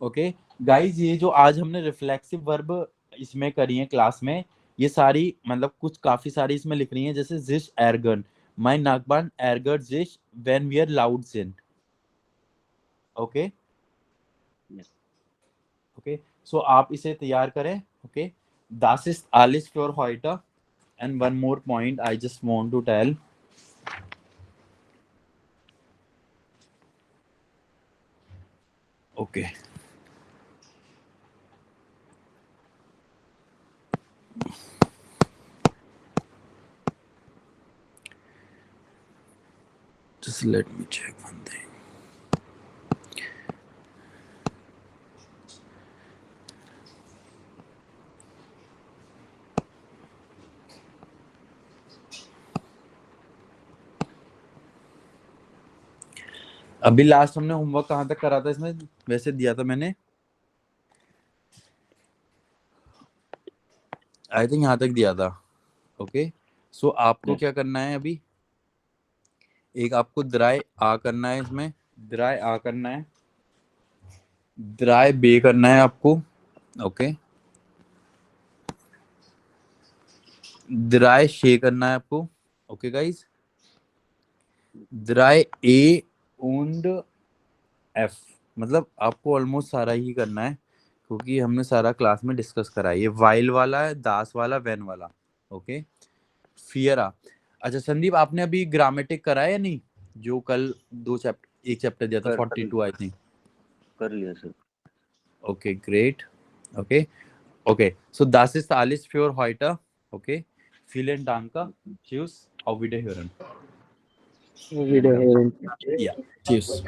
B: ओके गाइस, ये जो आज हमने रिफ्लेक्सिव वर्ब इसमें करी है क्लास में, ये सारी मतलब कुछ काफी सारी इसमें लिख रही हैं, जैसे जिश एर्गन, माय नागबान एर्गर जिश व्हेन वी आर लाउड सिन, ओके,
C: Yes.
B: ओके, सो आप इसे तैयार करें, okay, das ist alles für heute, and one more point I just want to tell, okay, just let me check one thing. अभी लास्ट हमने होमवर्क कहाँ तक करा था इसमें, वैसे दिया था मैंने, आई थिंक यहाँ तक दिया था, ओके, सो आपको
C: Yes.
B: क्या करना है अभी, एक आपको द्राय आ करना है, इसमें द्राय आ करना है, द्राय बे करना है आपको, ओके, द्राय शे करना है आपको, ओके गाइस, द्राय ए und एफ, मतलब आपको ऑलमोस्ट सारा ही करना है क्योंकि हमने सारा क्लास में डिस्कस करा है, ये वाइल वाला है, दास वाला, वेन वाला, ओके, फियरा, अच्छा संदीप आपने अभी ग्रामेटिक करा है या नहीं, जो कल एक चैप्टर दिया था 42 आई थिंक,
C: कर लिया sir.
B: okay great, okay, okay, so das ist alles für heute, okay, vielen Dank, tschüss, auf Wiederhören,
D: Wiederhören.
B: ja, tschüss.